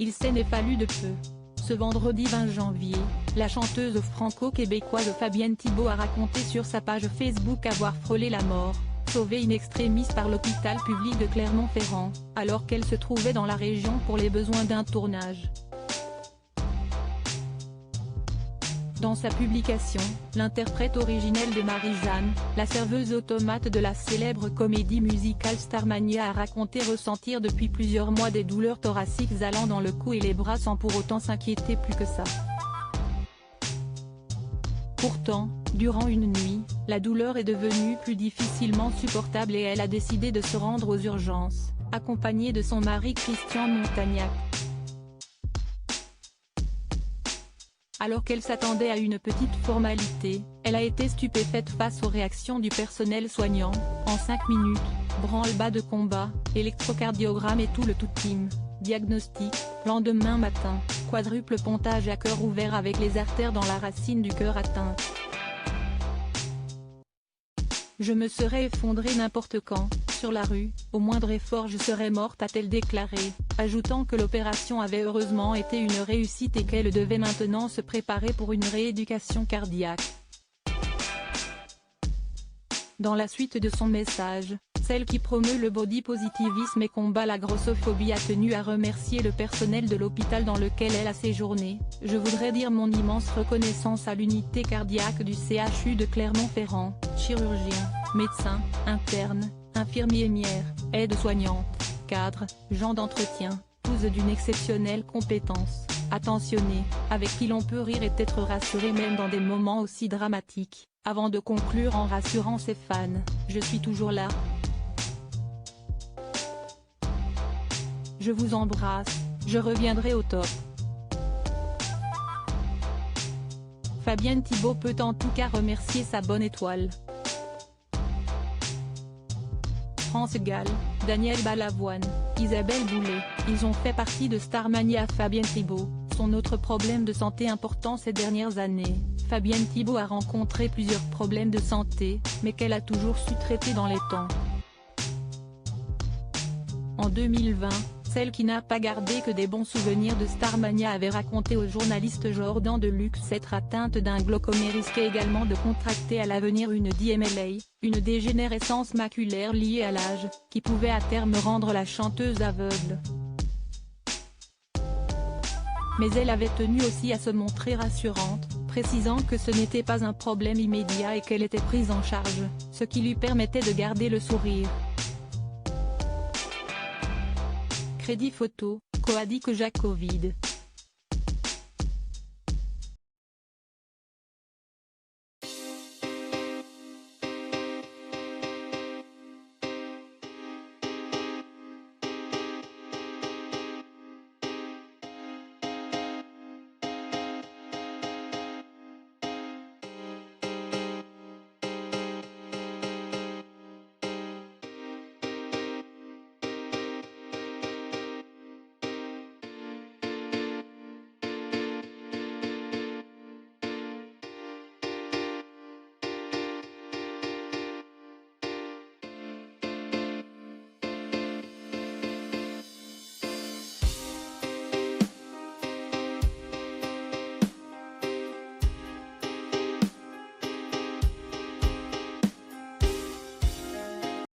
Il s'en est fallu de peu. Ce vendredi 20 janvier, la chanteuse franco-québécoise Fabienne Thibault a raconté sur sa page Facebook avoir frôlé la mort, sauvée in extremis par l'hôpital public de Clermont-Ferrand, alors qu'elle se trouvait dans la région pour les besoins d'un tournage. Dans sa publication, l'interprète originelle de Marie-Jeanne, la serveuse automate de la célèbre comédie musicale Starmania a raconté ressentir depuis plusieurs mois des douleurs thoraciques allant dans le cou et les bras sans pour autant s'inquiéter plus que ça. Pourtant, durant une nuit, la douleur est devenue plus difficilement supportable et elle a décidé de se rendre aux urgences, accompagnée de son mari Christian Montagnac. Alors qu'elle s'attendait à une petite formalité, elle a été stupéfaite face aux réactions du personnel soignant. En 5 minutes, branle-bas de combat, électrocardiogramme et tout le tout-team, diagnostic, lendemain matin, quadruple pontage à cœur ouvert avec les artères dans la racine du cœur atteinte. Je me serais effondrée n'importe quand, sur la rue, au moindre effort je serais morte, a-t-elle déclaré, ajoutant que l'opération avait heureusement été une réussite et qu'elle devait maintenant se préparer pour une rééducation cardiaque. Dans la suite de son message, celle qui promeut le body positivisme et combat la grossophobie a tenu à remercier le personnel de l'hôpital dans lequel elle a séjourné. Je voudrais dire mon immense reconnaissance à l'unité cardiaque du CHU de Clermont-Ferrand, chirurgiens, médecins, internes, infirmières, aides-soignantes, cadres, gens d'entretien, tous d'une exceptionnelle compétence, attentionnés, avec qui l'on peut rire et être rassuré même dans des moments aussi dramatiques, avant de conclure en rassurant ses fans, je suis toujours là. Je vous embrasse, je reviendrai au top. Fabienne Thibault peut en tout cas remercier sa bonne étoile. France Gall, Daniel Balavoine, Isabelle Boulay, ils ont fait partie de Starmania. Fabienne Thibault, son autre problème de santé important ces dernières années. Fabienne Thibault a rencontré plusieurs problèmes de santé, mais qu'elle a toujours su traiter dans les temps. En 2020, celle qui n'a pas gardé que des bons souvenirs de Starmania avait raconté au journaliste Jordan Deluxe s'être atteinte d'un glaucome et risquait également de contracter à l'avenir une DMLA, une dégénérescence maculaire liée à l'âge, qui pouvait à terme rendre la chanteuse aveugle. Mais elle avait tenu aussi à se montrer rassurante, précisant que ce n'était pas un problème immédiat et qu'elle était prise en charge, ce qui lui permettait de garder le sourire. Crédit photo, Coadic Jacovid.